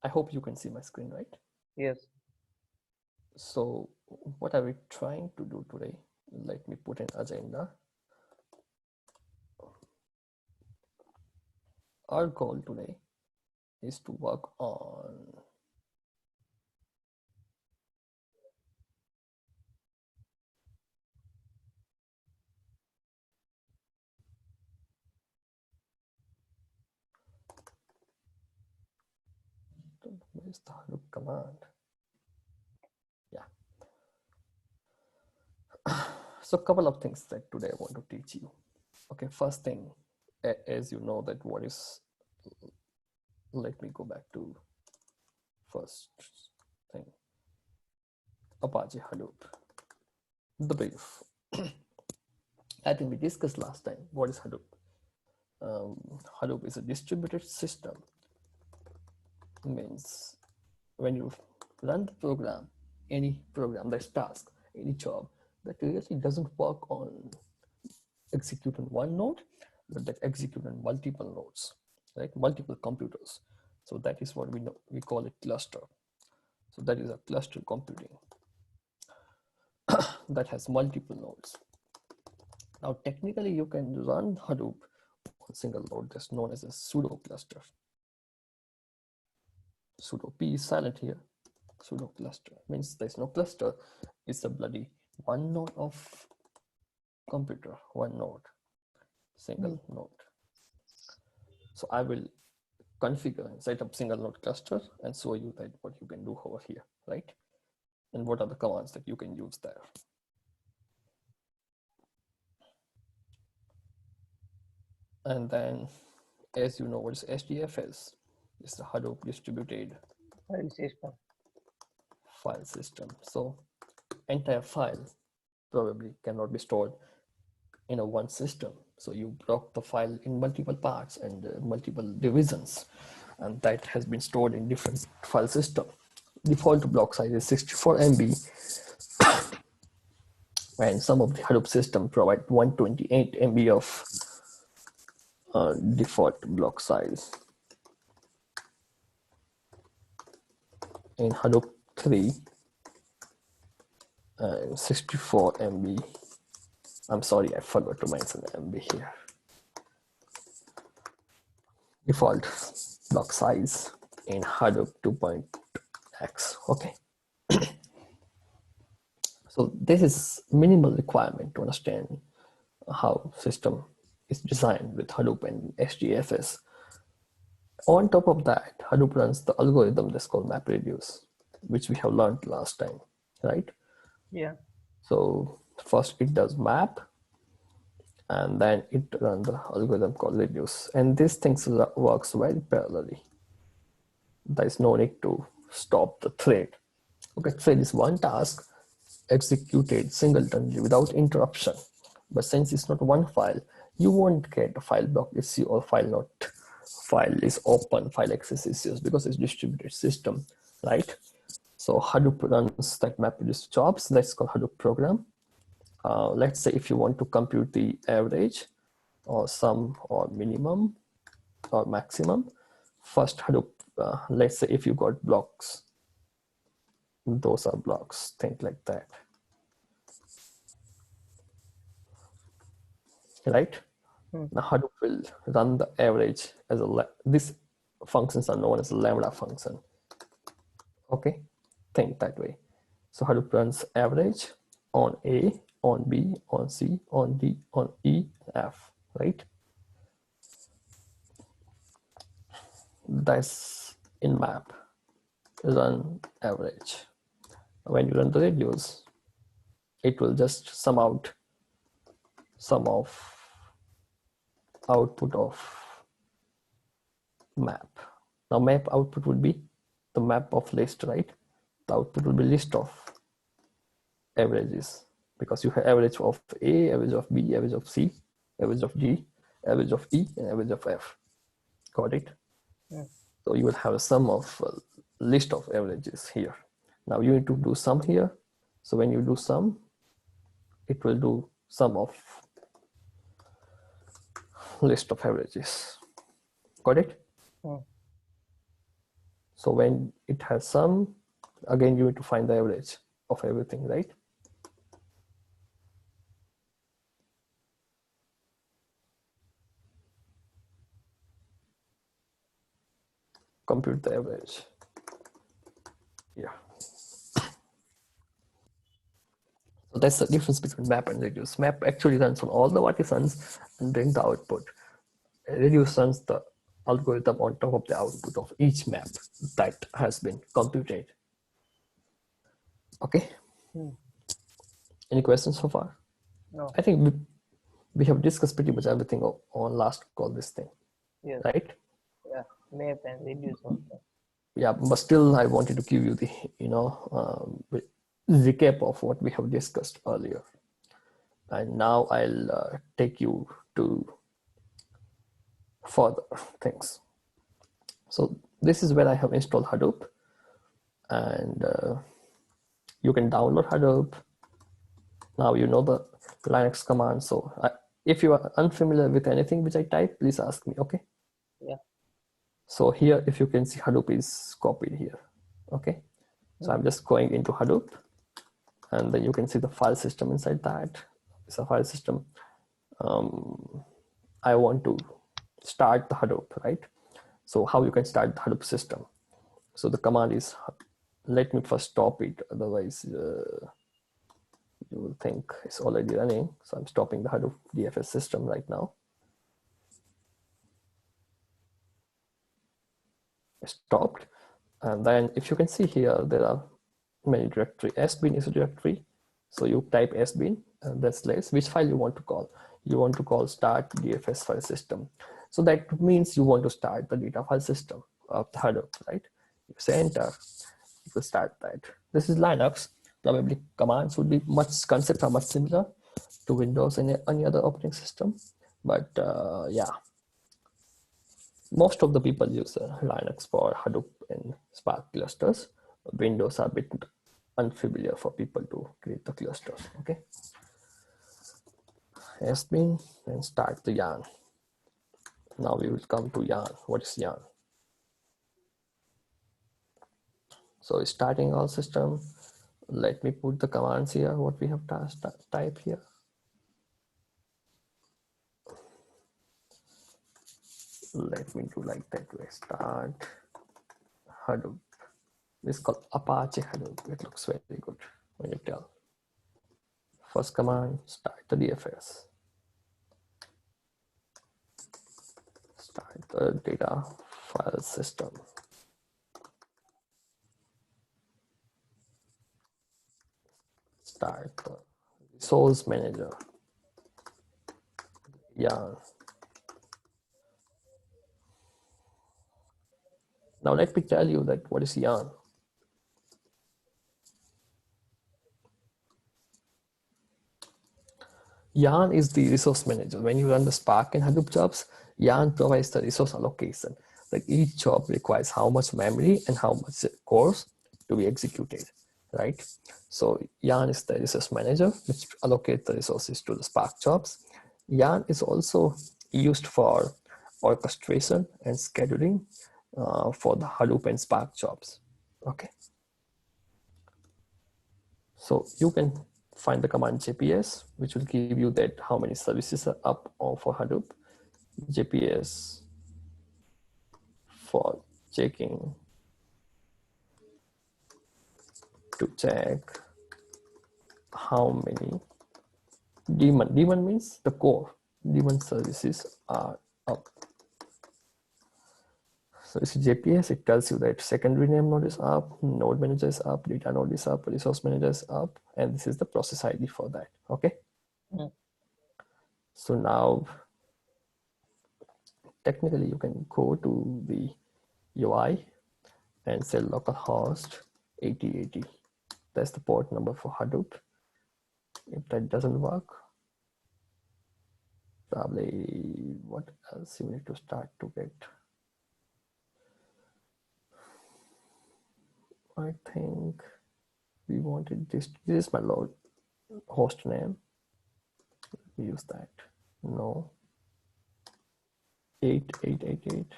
I hope you can see my screen, right? Yes. So what are we trying to do today? Let me put an agenda. Our goal today is to work on where's the Hadoop command? Yeah. So a couple of things that today I want to teach you. Okay, first thing, as you know that what is, let me go back to first thing, Apache Hadoop, the brief. I think we discussed last time, what is Hadoop? Hadoop is a distributed system. Means when you run the program, any program, that's task, any job, that really doesn't work on execute on one node, but that execute on multiple nodes, right? Multiple computers. So that is what we know, we call it cluster. So that is a cluster computing that has multiple nodes. Now, technically, you can run Hadoop on single node that's known as a pseudo cluster. Pseudo P is silent here. Pseudo cluster means there's no cluster. It's a bloody one node of computer, one node, single node. So I will configure and set up single node cluster and show you that what you can do over here, right? And what are the commands that you can use there. And then, as you know, what is HDFS? It's the Hadoop distributed file system. So entire file probably cannot be stored in a one system. So you block the file in multiple parts and multiple divisions, and that has been stored in different file system. Default block size is 64 MB, and some of the Hadoop system provide 128 MB of default block size. In Hadoop 3, and 64 MB. I'm sorry, I forgot to mention MB here. Default block size in Hadoop 2.x. Okay. So this is minimal requirement to understand how system is designed with Hadoop and HDFS. On top of that, Hadoop runs the algorithm that's called MapReduce, which we have learned last time, right? Yeah. So first it does map, and then it runs the algorithm called reduce. And these things works very parallelly. There is no need to stop the thread. Okay, thread is one task executed singletonly without interruption. But since it's not one file, you won't get a file block issue or file is open, file access issues, because it's distributed system, right? So Hadoop runs that MapReduce jobs. That's called Hadoop program. Let's say if you want to compute the average or sum or minimum or maximum, first Hadoop, let's say if you got blocks, those are blocks, think like that, right? Now Hadoop will run the average as these functions are known as a lambda function. Okay, think that way. So Hadoop runs average on A, on B, on C, on D, on E, F, right? That's in map, run average. When you run the reduce, it will just sum of output of map. Now map output would be the map of list, right? The output will be list of averages, because you have average of A, average of B, average of C, average of D, average of E, and average of F. Got it? Yeah. So you will have a sum of list of averages here. Now you need to do sum here. So when you do sum, it will do sum of list of averages. Got it? Yeah. So when it has sum, again, you need to find the average of everything, right? Compute the average. Yeah. So that's the difference between map and reduce. Map actually runs on all the partisans and bring the output. Reduce runs the algorithm on top of the output of each map that has been computed. Okay. Any questions so far? No. I think we have discussed pretty much everything on last call this thing. Yes. Right? Yeah. Map and reduce also. Yeah, but still I wanted to give you the, recap of what we have discussed earlier. And now I'll take you to further things. So this is where I have installed Hadoop, and you can download Hadoop. Now you know the Linux command. So if you are unfamiliar with anything which I type, please ask me, okay? Yeah. So here, if you can see, Hadoop is copied here, okay? So I'm just going into Hadoop, and then you can see the file system inside that. It's a file system. I want to start the Hadoop, right? So how you can start the Hadoop system? So the command is, let me first stop it, otherwise you will think it's already running. So I'm stopping the Hadoop DFS system right now. Stopped. And then if you can see here, there are many directory. Sbin is a directory. So you type sbin and then slash which file you want to call. You want to call start DFS file system. So that means you want to start the data file system of the Hadoop, right? You say enter, you will start that. This is Linux. Probably commands would be much, concepts are much similar to Windows and any other operating system. But yeah, most of the people use Linux for Hadoop and Spark clusters. Windows are a bit unfamiliar for people to create the clusters. Okay. Sbin and start the yarn. Now we will come to yarn. What is yarn? So starting our system. Let me put the commands here. What we have type here. Let me do like that way. Start Hadoop. This is called Apache Hadoop. It looks very good when you tell. First command, start the DFS. Start the data file system. Start the resource manager. Yarn. Now let me tell you that what is yarn. Yarn is the resource manager. When you run the Spark and Hadoop jobs, Yarn provides the resource allocation. Like each job requires how much memory and how much cores to be executed, right? So Yarn is the resource manager, which allocates the resources to the Spark jobs. Yarn is also used for orchestration and scheduling for the Hadoop and Spark jobs, okay? So you can find the command JPS, which will give you that how many services are up for Hadoop. JPS for checking to check how many daemon means the core daemon services are up. So this is JPS. It tells you that secondary name node is up, node manager is up, data node is up, resource manager is up, and this is the process ID for that. Okay. So now technically you can go to the UI and say localhost 8080. That's the port number for Hadoop. If that doesn't work, probably what else you need to start to get. I think we wanted this. This is my load host name. We use that. No. 8888.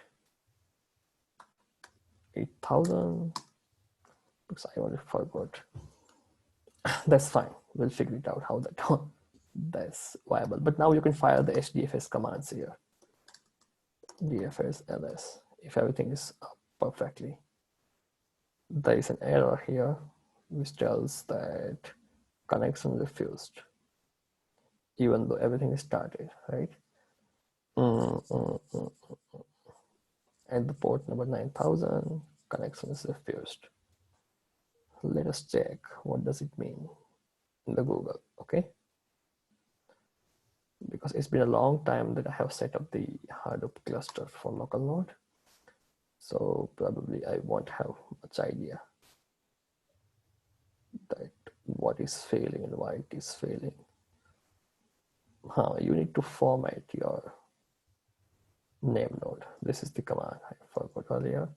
8,000 because I already forgot. That's fine. We'll figure it out how that's viable. But now you can fire the HDFS commands here. DFS ls if everything is up perfectly. There is an error here which tells that connection refused, even though everything is started, right? At the port number 9000, connection is refused. Let us check what does it mean in the Google, okay? Because it's been a long time that I have set up the Hadoop cluster for local node. So probably I won't have much idea that what is failing and why it is failing. You need to format your name node. This is the command I forgot earlier.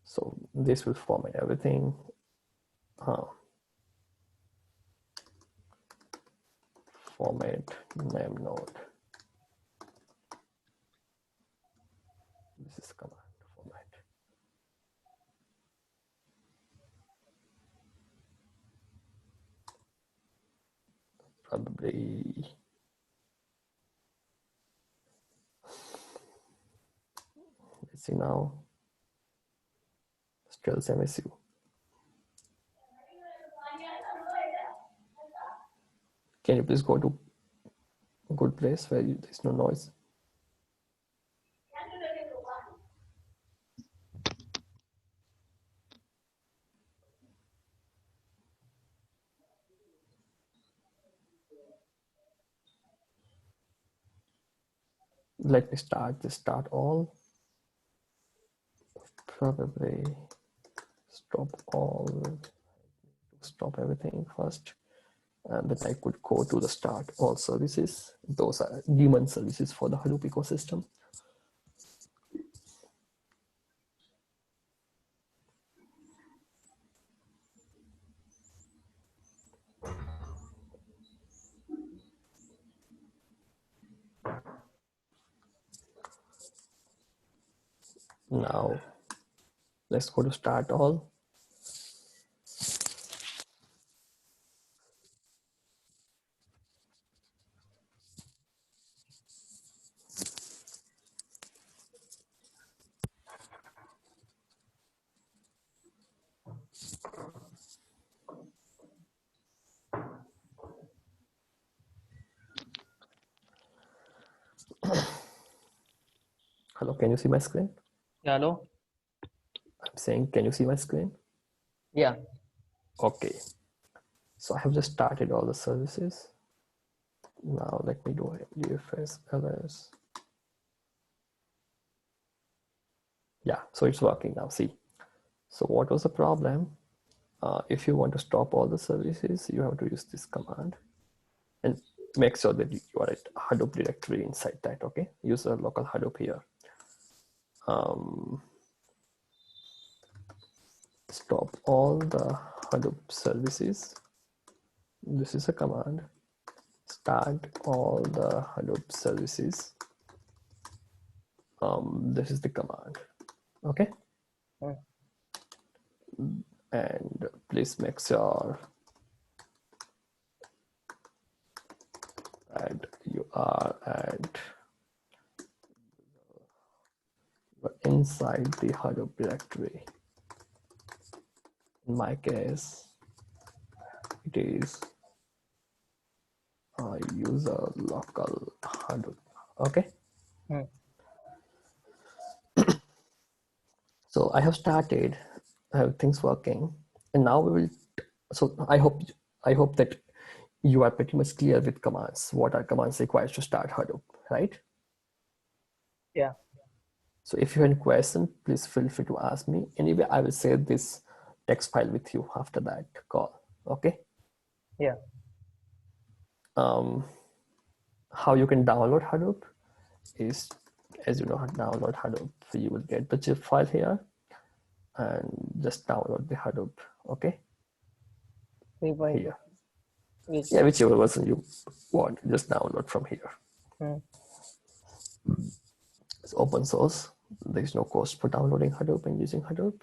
So this will format everything. Format name node. This is command format. Probably let's see now. Still same issue. Can you please go to a good place where there's no noise? Let me start all. Probably stop all, stop everything first. And then I could go to the start all services. Those are daemon services for the Hadoop ecosystem. Now let's go to start all. Hello, can you see my screen? Yeah, hello? I'm saying, can you see my screen? Yeah. Okay. So I have just started all the services. Now let me do HDFS ls. Yeah, so it's working now, see. So what was the problem? If you want to stop all the services, you have to use this command and make sure that you are at Hadoop directory inside that, okay? Use a local Hadoop here. Stop all the Hadoop services. This is a command. Start all the Hadoop services. This is the command, okay? And please make sure that you are inside the Hadoop directory. In my case, it is user local Hadoop, okay? So I have started, I have things working, and now we will, so I hope that you are pretty much clear with commands. What are commands required to start Hadoop, right? Yeah. So if you have any question, please feel free to ask me. Anyway, I will save this text file with you after that call, okay? Yeah. How you can download Hadoop is, as you know, download Hadoop. So you will get the zip file here and just download the Hadoop, okay? 3.2. Here. Which? Yeah, whichever version you want, just download from here. It's open source, There's no cost for downloading Hadoop and using Hadoop.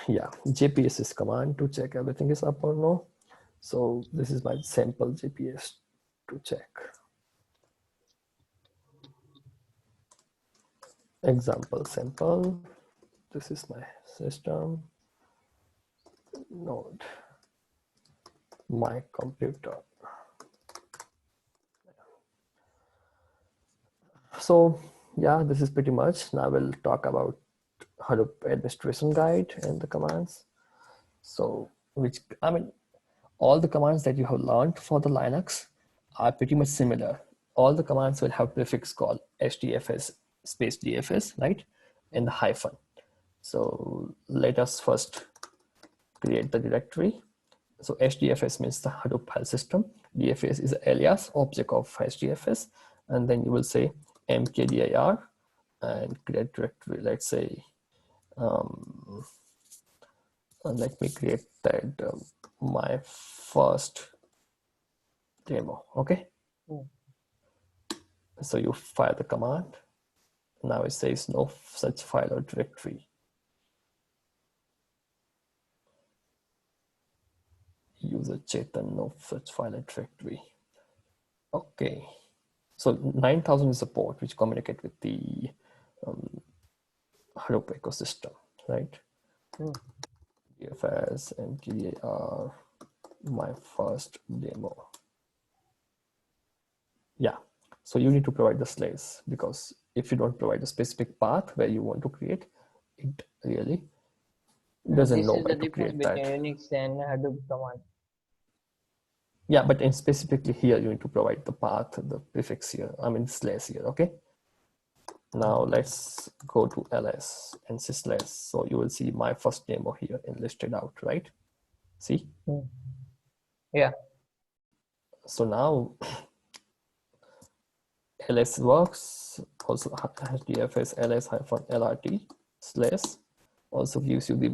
Yeah, JPS is command to check everything is up or no. So this is my sample JPS to check. Example sample. This is my system node, my computer. So yeah, this is pretty much. Now we'll talk about Hadoop administration guide and the commands. So which, I mean, all the commands that you have learned for the Linux are pretty much similar. All the commands will have prefix called HDFS space DFS, right? And the hyphen. So let us first create the directory. So HDFS means the Hadoop file system. DFS is an alias object of HDFS. And then you will say mkdir and create directory. Let's say, let me create that my first demo. Okay. So you fire the command. Now it says no such file or directory. User Chetan, no such file or directory. Okay. So 9000 is the port which communicate with the Hadoop ecosystem, right? DFS and GDIR, my first demo. Yeah. So you need to provide the slaves, because if you don't provide a specific path where you want to create, it really doesn't This know is the where to difference create between that. Unix and Hadoop command. Yeah, but in specifically here, you need to provide the path, the prefix here, I mean slash here, okay? Now let's go to ls and syslash. So you will see my first demo here enlisted out, right? See? Yeah. So now ls works, also HDFS ls hyphen lrt slash also gives you the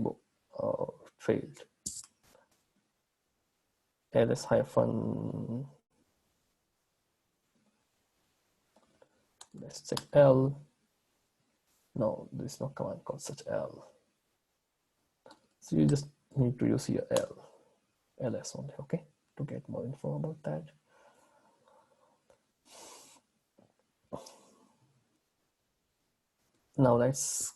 failed. ls hyphen, let's check l. No, there's no command called such l. So you just need to use your ls only, okay, to get more info about that. Now let's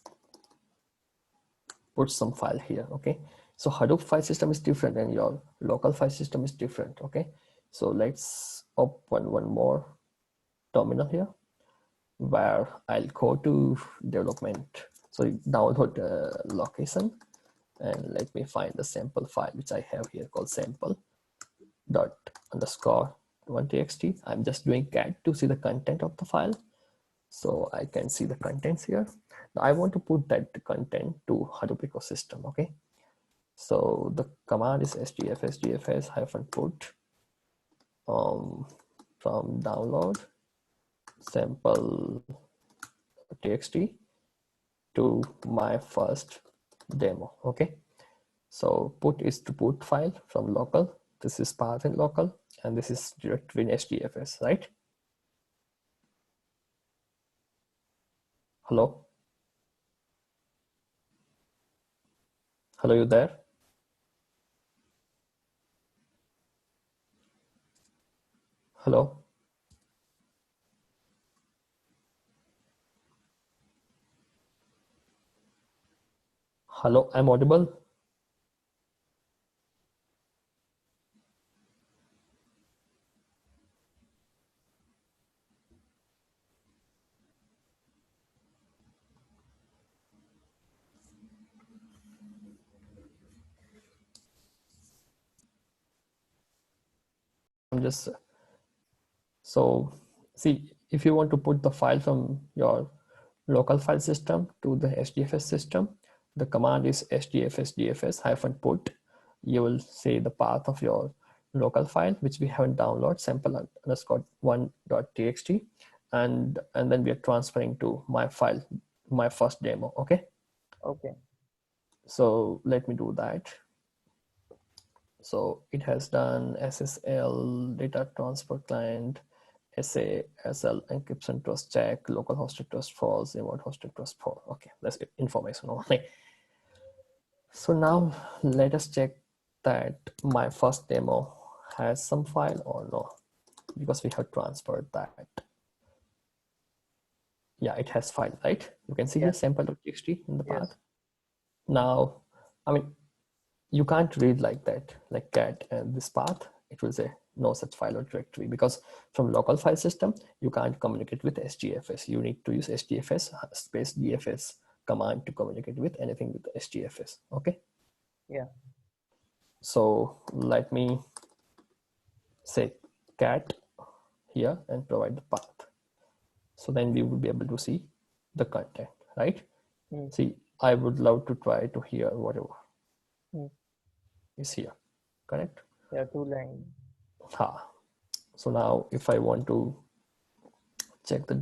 put some file here, okay? So Hadoop file system is different and your local file system is different, okay? So let's open one more terminal here where I'll go to development. So download the location and let me find the sample file which I have here called sample dot underscore 1txt. I'm just doing cat to see the content of the file. So I can see the contents here. Now I want to put that content to Hadoop ecosystem, okay? So the command is hdfs hyphen put from download sample txt to my first demo, okay? So put is to put file from local. This is path in local, and this is directory in HDFS, right? Hello? Hello, you there? Hello? Hello, I'm audible? I'm just, so see, if you want to put the file from your local file system to the HDFS system, the command is hdfs hyphen put. You will say the path of your local file, which we haven't downloaded, sample underscore 1.txt, and then we are transferring to my file, my first demo, okay? Okay. So let me do that. So it has done SSL data transfer client SASL encryption trust check, local hosted trust false, remote hosted trust false. Okay, that's information only. So now let us check that my first demo has some file or no, because we have transferred that. Yeah, it has file, right? You can see Yeah. here sample.txt in the Yes. path. Now, I mean, you can't read like that, like cat and this path, it will say no such file or directory, because from local file system, you can't communicate with HDFS. You need to use HDFS space DFS command to communicate with anything with HDFS, okay? Yeah. So let me say cat here and provide the path. So then we will be able to see the content, right? Mm. See, I would love to try to hear whatever Mm. is here, correct? Yeah, 2 lines. Ha. So now if I want to check the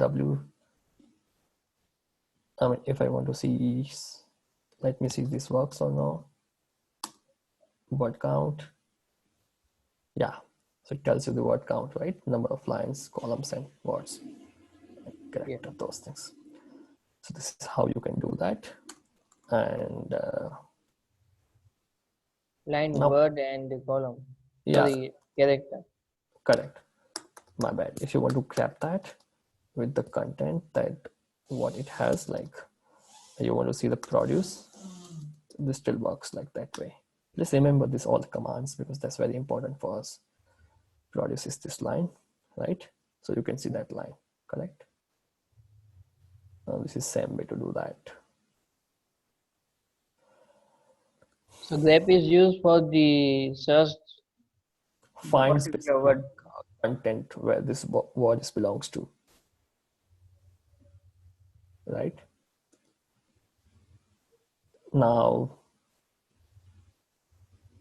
if I want to see, let me see if this works or no. Word count. Yeah. So it tells you the word count, right? Number of lines, columns, and words. Yeah. Correct those things. So this is how you can do that. And Line, now, word, and column. yeah, Sorry, character. correct. My bad. If you want to grab that with the content that what it has, like you want to see the produce, this still works like that way. Please remember this all the commands because that's very important for us. Produce is this line, right? So you can see that line, correct? Now this is same way to do that. So grep is used for the search the Find particular specific word. content where this word belongs to, right? Now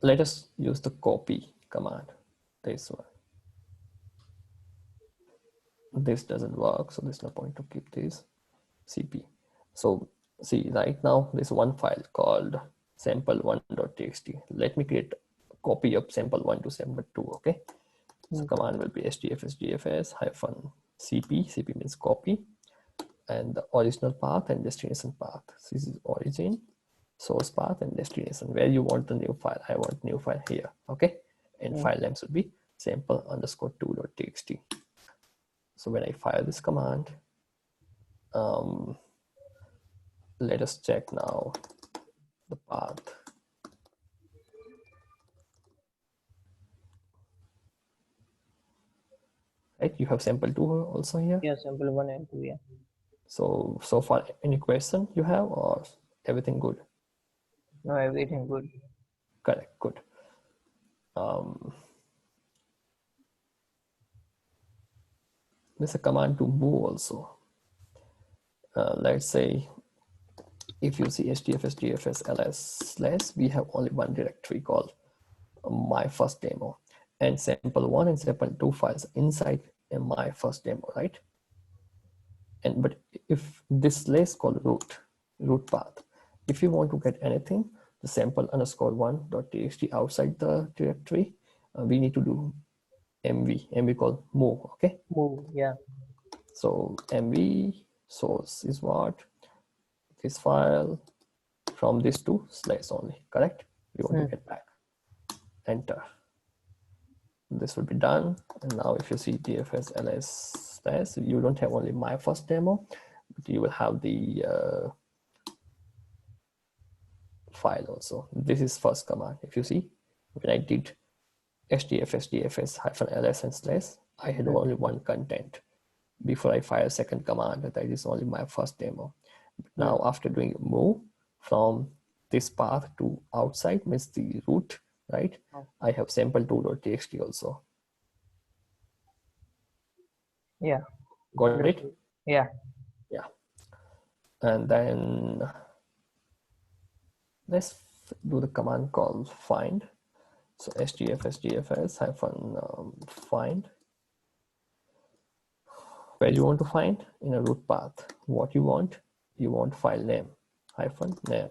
let us use the copy command. This one. This doesn't work, so there's no point to keep this cp. So see, right now there's one file called sample1.txt. Let me create a copy of sample1 to sample2. Okay, so command will be hdfs dfs hyphen cp. Cp means copy, and the original path and destination path. So this is origin, source path, and destination, where you want the new file. I want new file here. Okay, and file name should be sample underscore 2.txt. So when I fire this command, let us check now the path. Right, you have sample 2 also here. Yeah, sample 1 and 2. Yeah. So far, any question you have or everything good? No, everything good. Correct, good. There's a command to move also. Let's say if you see HDFS DFS ls/, we have only one directory called my first demo, and sample1 and sample2 files inside my first demo, right? And but if this slash called root path, if you want to get anything, the sample underscore 1.txt outside the directory, we need to do mv called move. Okay, Move. Yeah. so mv source is what, this file from this to slice only, correct? We want to get back, enter. This will be done. And now if you see dfs ls slash, you don't have only my first demo, but you will have the file also. This is first command. If you see, when I did hdfs dfs hyphen ls and slash, I had only one content. Before I fire second command, that is only my first demo. But now after doing move from this path to outside, means the root, right? I have sample2.txt also. Yeah. Got it? Yeah. Yeah. And then let's do the command called find. So hdfs dfs hyphen find, where you want to find in a root path what you want file name hyphen name,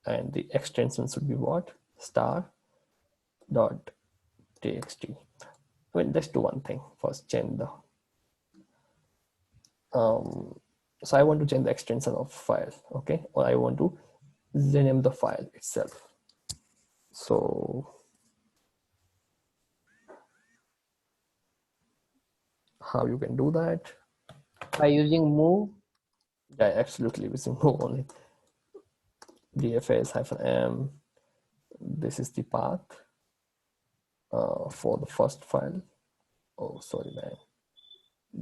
and the extension should be what, star dot txt. well, let's do one thing first. Change the so I want to change the extension of file, okay, or I want to rename the file itself. So how you can do that? By using move. Yeah, absolutely, we move only dfs -m. This is the path for the first file. Oh, sorry, man.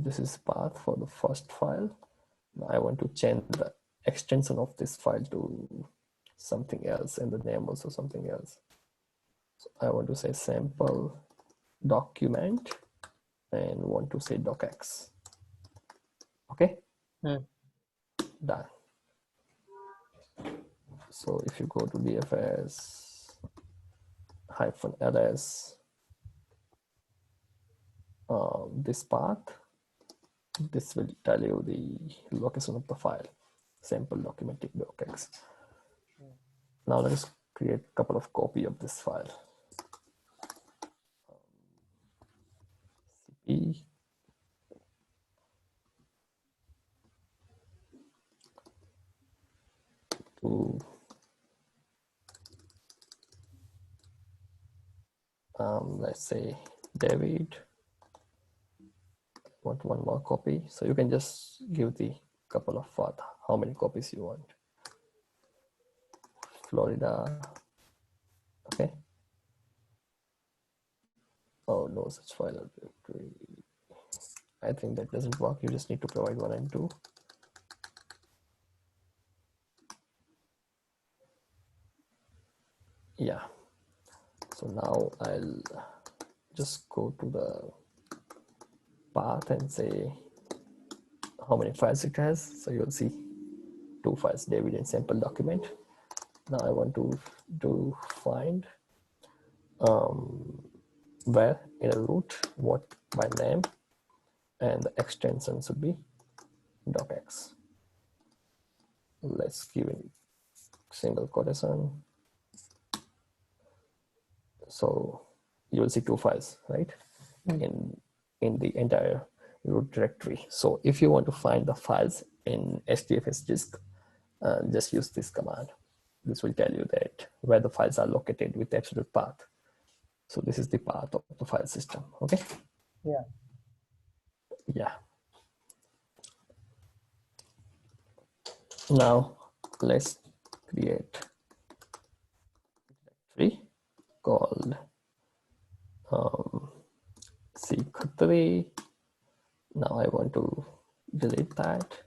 This is path for the first file. Now I want to change the extension of this file to something else, and the name also something else. So I want to say sample document and want to say docx. Okay, done. So if you go to dfs -ls, this path, this will tell you the location of the file, sample document docx. Now let us create a couple of copy of this file. cp to let's say David, want one more copy. So you can just give the couple of how many copies you want. Florida, okay. Oh, no such file directory. I think that doesn't work. You just need to provide 1 and 2. Yeah. So now I'll just go to the path and say how many files it has. So you'll see 2 files, David and sample document. Now I want to do find where in a root, what by name, and the extension should be docx. Let's give it single quotation. So you will see 2 files, right? In the entire root directory. So if you want to find the files in HDFS disk, just use this command. This will tell you that where the files are located with absolute path. So this is the path of the file system. Okay. Yeah. Yeah. Now let's create a directory called C3. Now I want to delete that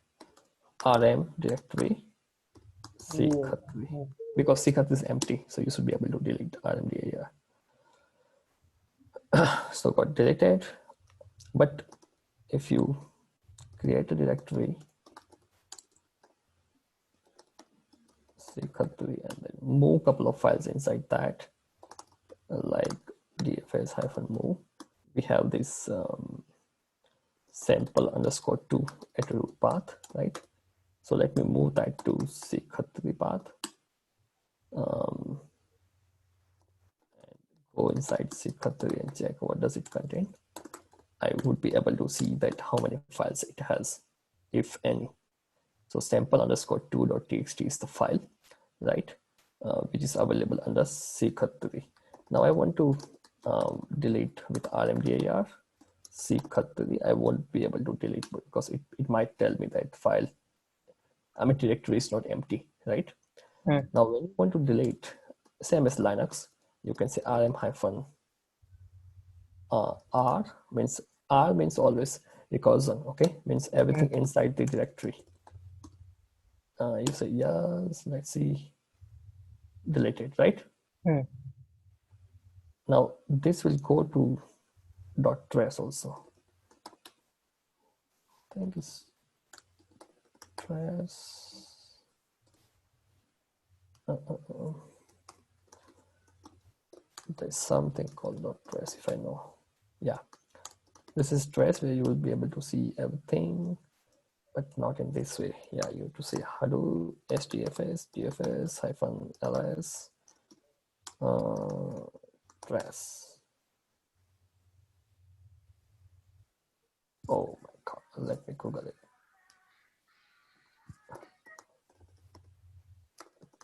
RM directory C3 because C3 is empty, so you should be able to delete RMDIR. So got deleted, but if you create a directory C3 and then move a couple of files inside that, like dfs-move, we have this sample _2 at root path, right? So let me move that to C3 path. And go inside C3 and check what does it contain. I would be able to see that how many files it has, if any. So sample _2.txt is the file, right? Which is available under C3. Now I want to delete with RMDIR C3. I won't be able to delete because it might tell me that file, directory is not empty, right? Now when you want to delete, same as Linux, you can say rm -r means R means always recursion, okay? Means everything inside the directory. You say yes, let's see, deleted, right? Now this will go to .trace also. I think it's trace. There's something called .trace if I know. Yeah, this is trace where you will be able to see everything, but not in this way. Yeah, you have to say Hadoop HDFS DFS -ls trace. Oh my God, let me Google it.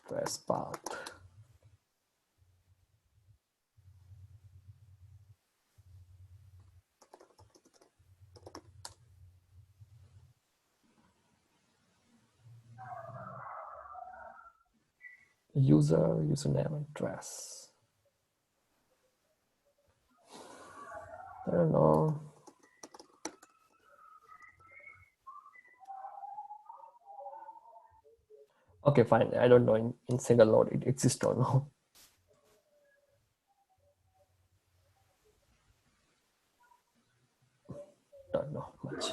Press path. Username and address. I don't know. Okay, fine. I don't know in single node it exists or no. Don't know much.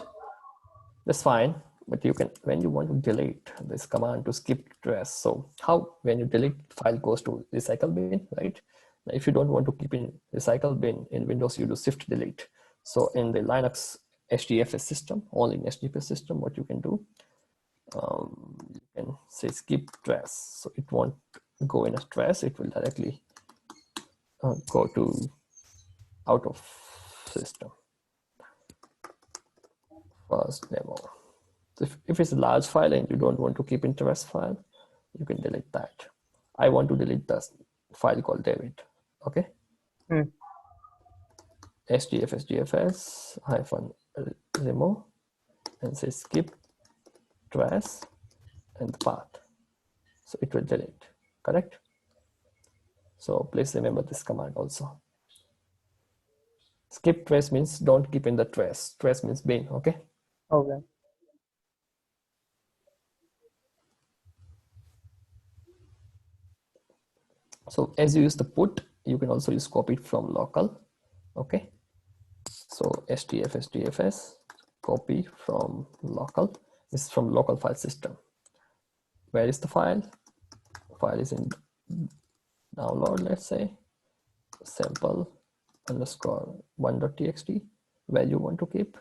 That's fine. But you can, when you want to delete this command to skip trace. So how, when you delete, file goes to recycle bin, right? Now, if you don't want to keep in recycle bin in Windows, you do shift delete. So in the Linux HDFS system, only in HDFS system, what you can do, you can say skip trace. So it won't go in a trace. It will directly go to out of system. First demo. So if it's a large file and you don't want to keep in trace file, you can delete that. I want to delete the file called David. Okay. HDFS DFS hyphen remove and say skip trace and the path. So it will delete. Correct. So please remember this command also. Skip trace means don't keep in the trace. Trace means bin. Okay. Okay. So as you use the put, you can also use copy from local. Okay. So HDFS DFS copy from local. This is from local file system. Where is the file? File is in download, let's say, sample underscore 1.txt, where you want to keep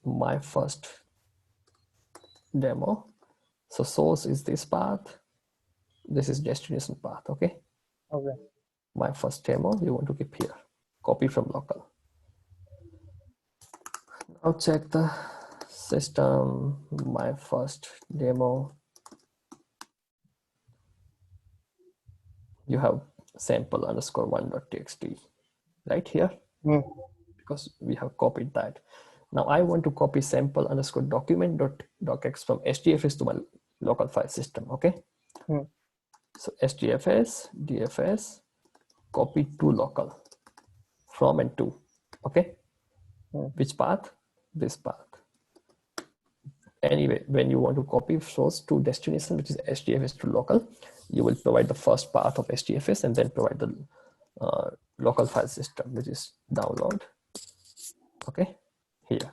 my first demo. So source is this path. This is destination path. Okay. Okay. My first demo, you want to keep here. Copy from local. Now check the system, my first demo. You have sample underscore 1.txt right here because we have copied that. Now I want to copy sample underscore document.docx from HDFS to my local file system. Okay. So HDFS DFS copy to local from and to. Okay. Which path? This path. Anyway, when you want to copy source to destination, which is HDFS to local, you will provide the first path of HDFS and then provide the local file system, which is download. Okay, here.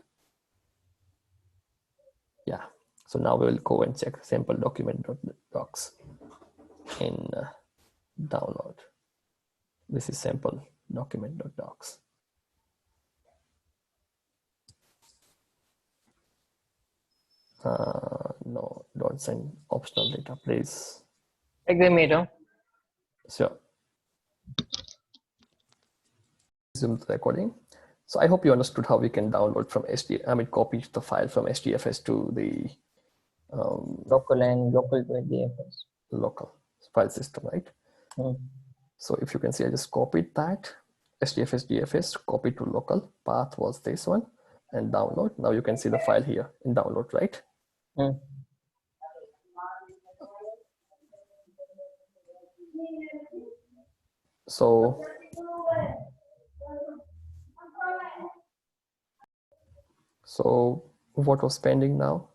Yeah. So now we will go and check sample document.docs in download. This is sample document.docs. No, don't send optional data, please. Examiner. Sure. Resume the recording. So I hope you understood how we can download from copy the file from HDFS to the Local and local to HDFS. local file system, right? So if you can see, I just copied that HDFS DFS, copy to local, path was this one, and download. Now you can see the file here in download, right? So what was pending now?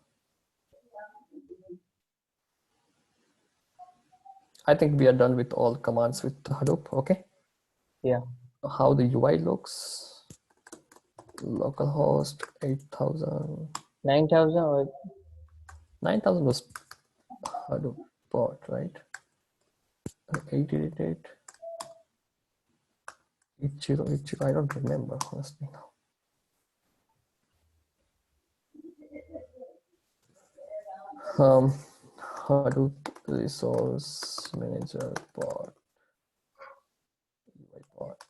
I think we are done with all commands with Hadoop. Okay. Yeah. How the UI looks: localhost 8000. 9,000 or 9000 was Hadoop port, right? 888, 8080. I don't remember honestly now. Hadoop resource manager port, UI port.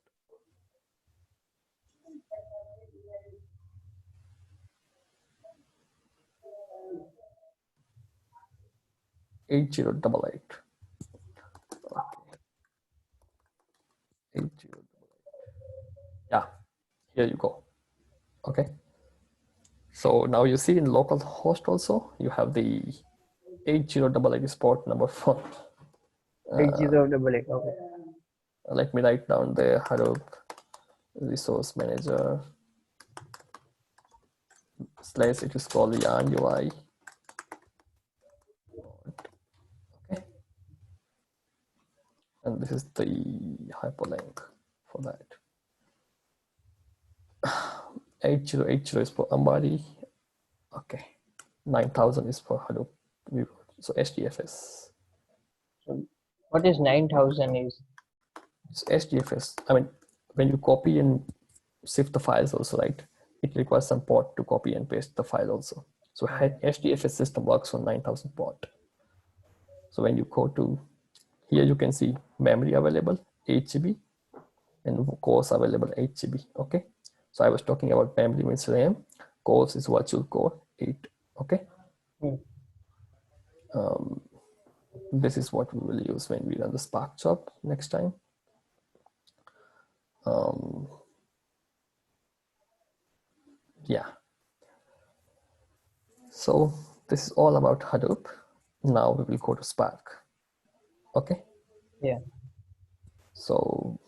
8088. Okay. 8088. Yeah, here you go. Okay. So now you see in local host also, you have the 8088 is port number 4. 8088. Okay. Let me write down the Hadoop resource manager slash it is called yarn UI. Okay. And this is the hyperlink for that. 8080 is for Ambari. Okay. 9000 is for Hadoop. So HDFS. So what is 9000 is? It's HDFS. I mean, when you copy and shift the files also, right? It requires some port to copy and paste the file also. So HDFS system works on 9000 port. So when you go to here, you can see memory available 8 GB and cores available 8 GB. Okay. So I was talking about memory means RAM, cores is virtual core 8. Okay. This is what we will use when we run the Spark job next time. Yeah. So this is all about Hadoop. Now we will go to Spark. Okay. Yeah. So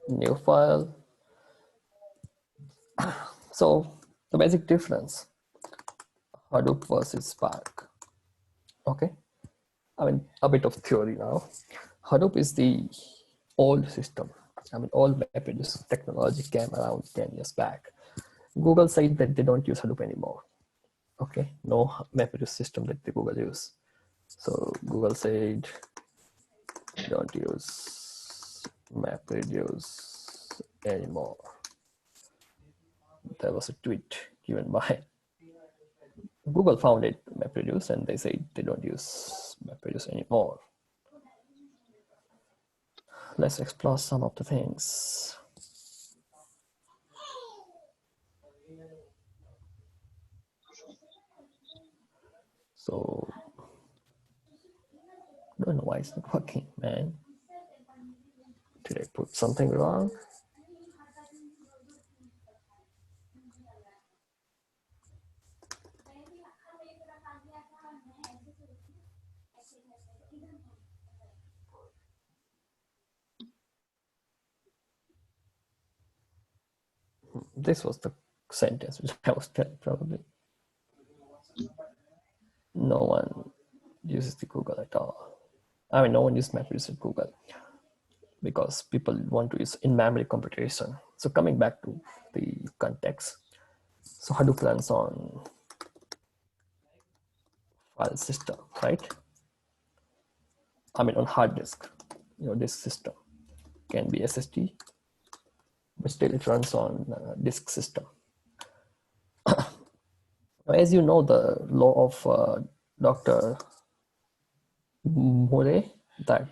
new file. So the basic difference, Hadoop versus Spark. Okay. I mean, a bit of theory now. Hadoop is the old system. I mean, all MapReduce technology came around 10 years back. Google said that they don't use Hadoop anymore. Okay, no MapReduce system that the Google use. So Google said, don't use MapReduce anymore. There was a tweet given by Google founded MapReduce and they said they don't use MapReduce anymore. Let's explore some of the things. So, I don't know why it's not working, man. Did I put something wrong? This was the sentence which I was telling probably. No one uses the Google at all. I mean, no one uses MapReduce at Google because people want to use in-memory computation. So coming back to the context, so Hadoop runs on file system, right? I mean, on hard disk, disk system can be SSD, but still it runs on disk system. As you know, the law of Dr. Murray, that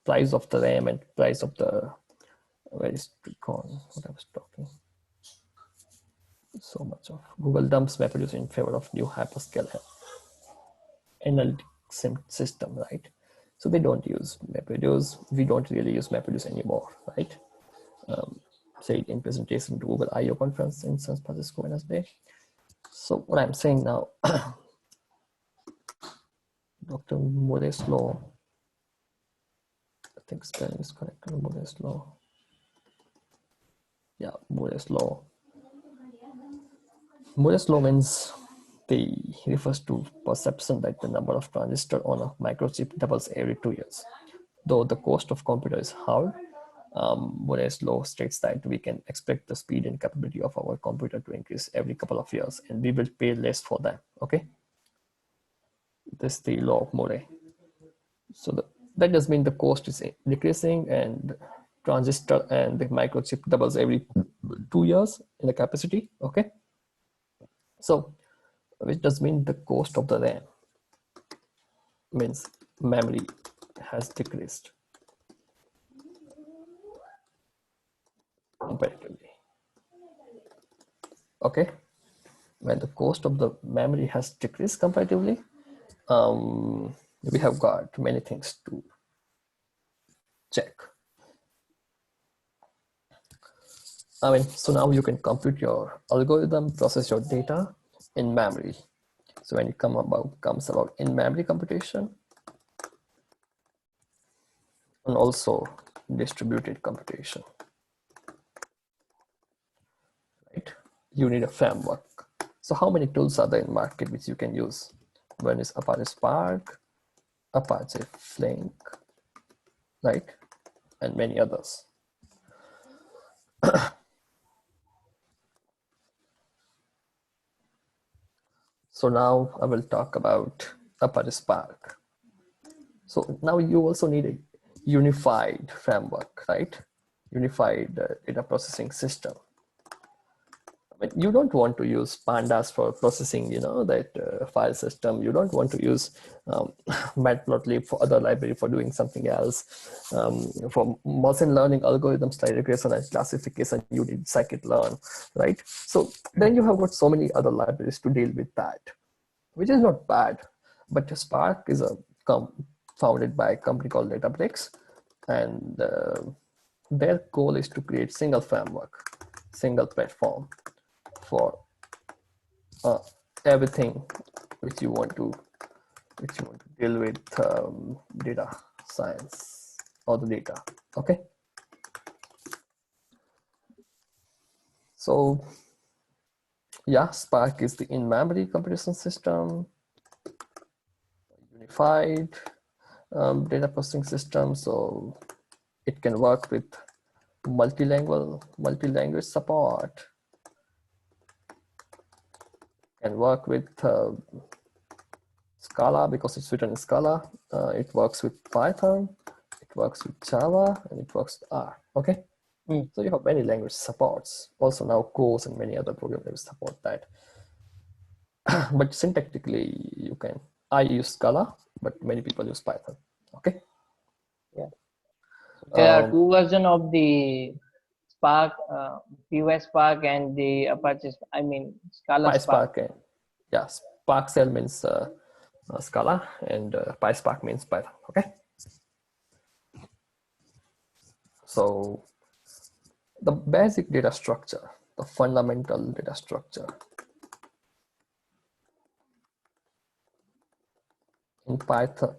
price of the RAM and price of the, where is it gone? What I was talking. So much of Google dumps MapReduce in favor of new hyperscale analytic system, right? So they don't use MapReduce. We don't really use MapReduce anymore, right? Said in presentation to Google I/O conference in San Francisco Wednesday. So what I'm saying now, Dr. Murray's law, I think spelling is correct. Murray's law. Yeah, Murray's law. Murray's law means they refers to perception that the number of transistors on a microchip doubles every 2 years. Though the cost of computer is hard, Murray's law states that we can expect the speed and capability of our computer to increase every couple of years and we will pay less for them, okay? This is the law of Murray. So that does mean the cost is decreasing and transistor and the microchip doubles every 2 years in the capacity, okay? So which does mean the cost of the RAM means memory has decreased comparatively. Okay, when the cost of the memory has decreased comparatively, we have got many things to check. I mean, so now you can compute your algorithm, process your data in memory. So when it comes about in-memory computation, and also distributed computation, right? You need a framework. So how many tools are there in market which you can use? One is Apache Spark, Apache Flink, right? And many others. So now I will talk about Apache Spark. So now you also need a unified framework, right? Unified data processing system. I mean, you don't want to use pandas for processing, that file system. You don't want to use matplotlib for other library for doing something else. For machine learning algorithms like regression and classification, you need scikit-learn, right? So then you have got so many other libraries to deal with that, which is not bad. But Spark is founded by a company called Databricks, and their goal is to create single framework, single platform for everything which you want to deal with data science or the data. Okay. So yeah, Spark is the in-memory computation system, unified data processing system. So it can work with multi-language support, can work with Scala because it's written in Scala. It works with Python, it works with Java, and it works with R. Okay. So you have many language supports. Also now Coase and many other program languages support that. But syntactically, I use Scala, but many people use Python. Okay. Yeah. So there are two versions of the Spark, PY Spark and the Apache, I mean, Scala Spark. PySpark and yeah, Spark Shell means Scala, and PySpark means Python. Okay. So the basic data structure, the fundamental data structure in Python,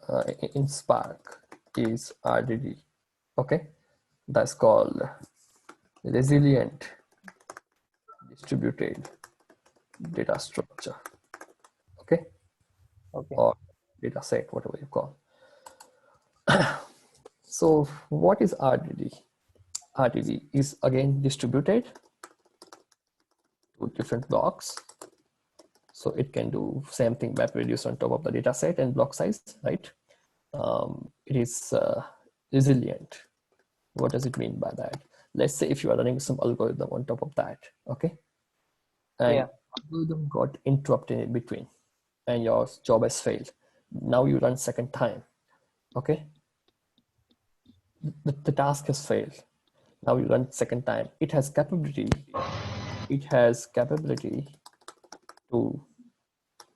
in Spark is RDD. Okay, that's called resilient distributed data structure. Okay, or data set, whatever you call. So what is RDD? RDD is again distributed to different blocks. So it can do same thing, map reduce on top of the data set and block size, right? It is resilient. What does it mean by that? Let's say if you are running some algorithm on top of that, okay? And algorithm got interrupted in between and your job has failed. Now you run second time, okay? The task has failed. Now you run second time. It has capability to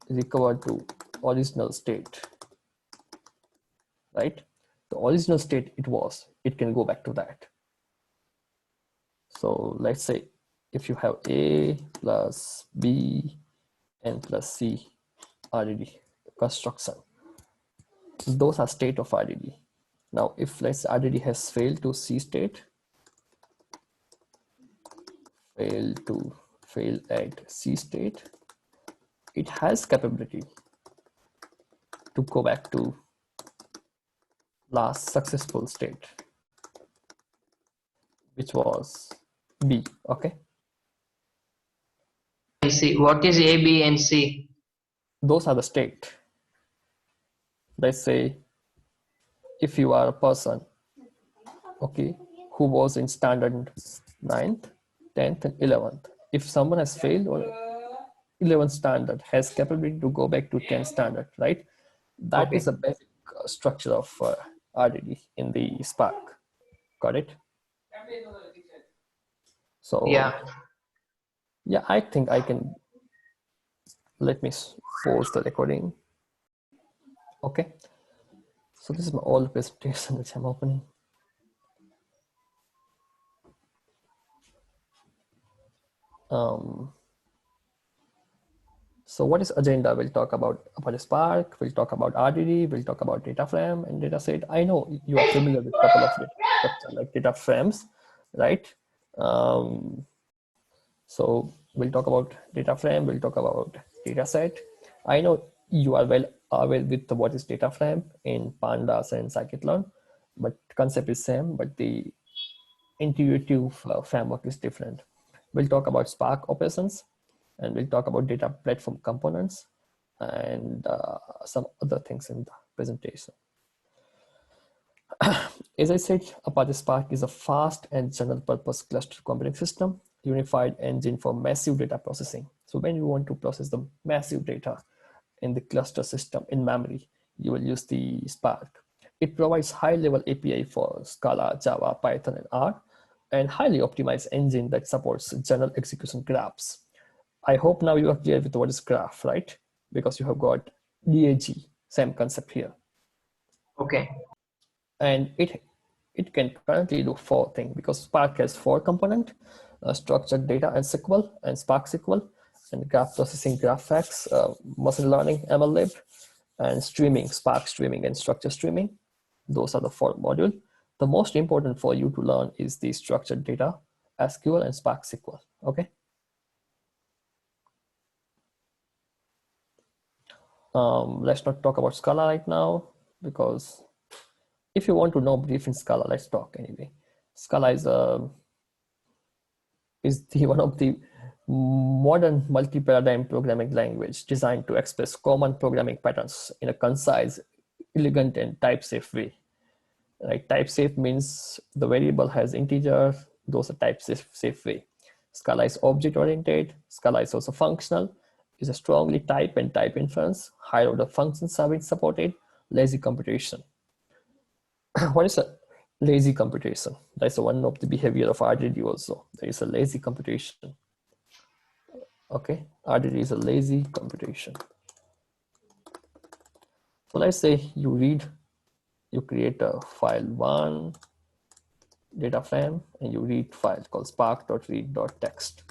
recover to original state, right? The original state it can go back to that. So let's say if you have A plus B and plus C RDD construction, those are state of RDD. Now, if let's say RDD has failed to C state, fail at C state, it has capability to go back to last successful state, which was B. Okay. C. What is A, B, and C? Those are the state. Let's say if you are a person, okay, who was in standard 9th, 10th, and 11th. If someone has failed or 11th standard, has capability to go back to 10th standard, right? That is a basic structure of RDD in the Spark. Got it? So yeah, I think I can, let me pause the recording. Okay. So this is my old presentation which I'm opening. So what is agenda? We'll talk about Apache Spark, we'll talk about RDD, we'll talk about data frame and data set. I know you are familiar with a couple of data structure like data frames, right? So we'll talk about data frame, we'll talk about data set. I know you are well aware with what is data frame in pandas and scikit-learn, but concept is same, but the intuitive framework is different. We'll talk about Spark operations, and we'll talk about data platform components and some other things in the presentation. As I said, Apache Spark is a fast and general purpose cluster computing system, unified engine for massive data processing. So when you want to process the massive data in the cluster system in memory, you will use the Spark. It provides high-level API for Scala, Java, Python, and R, and highly optimized engine that supports general execution graphs. I hope now you are clear with what is graph, right? Because you have got DAG, same concept here. Okay. And it can currently do 4 things because Spark has 4 components: structured data and SQL and Spark SQL, and graph processing, GraphX, machine learning, MLlib, and streaming, Spark streaming and structure streaming. Those are the 4 modules. The most important for you to learn is the structured data, SQL, and Spark SQL. Okay. Let's not talk about Scala right now, because if you want to know brief in Scala, let's talk anyway. Scala is one of the modern multi-paradigm programming language designed to express common programming patterns in a concise, elegant, and type-safe way. Like type-safe means the variable has integer, those are type-safe way. Scala is object-oriented. Scala is also functional. Is a strongly type and type inference. Higher order functions are being supported. Lazy computation. What is a lazy computation? That's one of the behavior of RDD also. There is a lazy computation. Okay, RDD is a lazy computation. So let's say you create a file 1 data frame and you read file called spark.read.txt,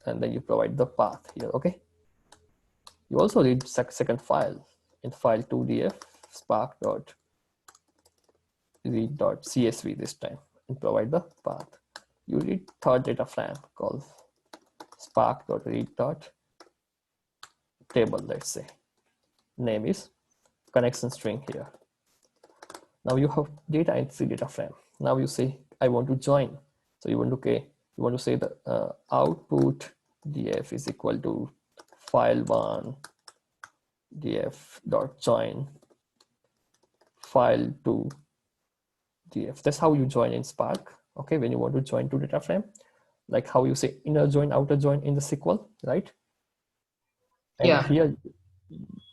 and then you provide the path here. Okay, you also read second file in file 2df spark.read.csv this time and provide the path. You read third data frame called spark.read.table, let's say. Name is connection string here. Now you have data in the data frame. Now you say, I want to join. So you want to say the output df is equal to file1 df dot join file2 df. That's how you join in Spark. Okay, when you want to join 2 data frame, like how you say inner join, outer join in the SQL, right? And Yeah.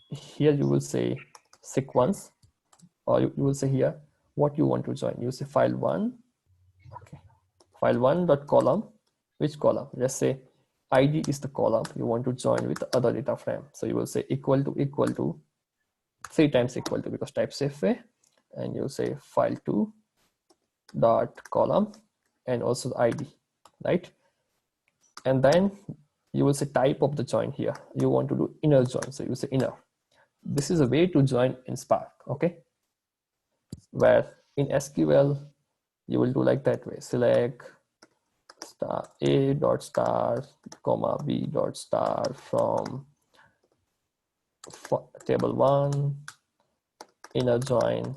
here you will say sequence, or you will say here what you want to join. You say file1. Okay, file1 dot column. Which column? Let's say id is the column you want to join with the other data frame. So you will say equal to 3 times equal to, because type safe way, and you say file2 dot column and also the id, right? And then you will say type of the join here. You want to do inner join, so you say inner. This is a way to join in Spark. Okay, where in SQL you will do like that way: select star a dot star comma b dot star from table 1 inner join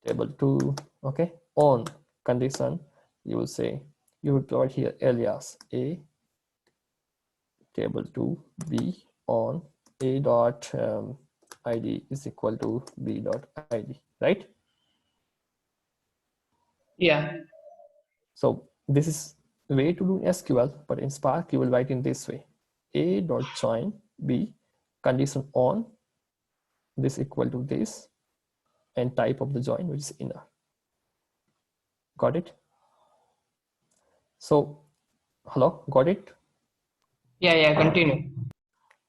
table 2. Okay, on condition you will say, you will provide here alias a table 2 b on a dot id is equal to b dot id, right? Yeah. So this is the way to do SQL, but in Spark you will write in this way: a dot join b condition on this equal to this, and type of the join which is inner. Got it? So hello, got it? Yeah. Yeah. Continue.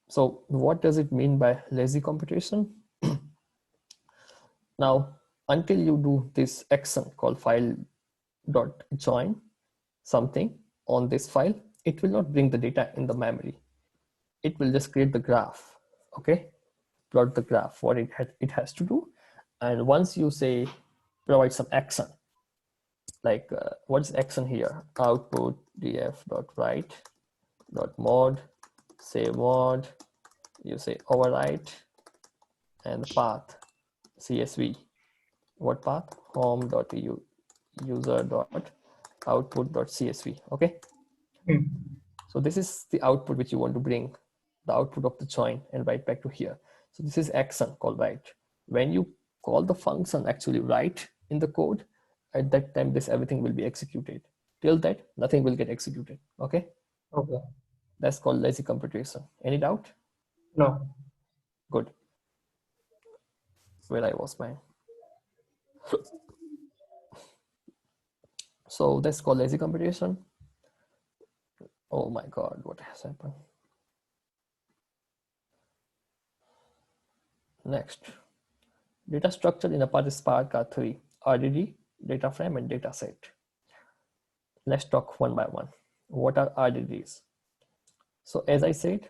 So what does it mean by lazy computation? Now, until you do this action called file.join something on this file, it will not bring the data in the memory. It will just create the graph, okay? Plot the graph, what it has to do. And once you say provide some action, like what's action here? Output df.write .mod, say mod, you say overwrite, and the path CSV. What path? home.eu user.output.csv. Okay. So this is the output which you want to bring, the output of the join, and write back to here. So this is action called write. When you call the function actually write in the code, at that time this everything will be executed. Till that, nothing will get executed. Okay. Okay. That's called lazy computation. Any doubt? No. Good. Where I was, man. So that's called lazy computation. Oh my God, what has happened? Next, data structure in Apache Spark are three: RDD, data frame, and data set. Let's talk one by one. What are RDDs? So as I said,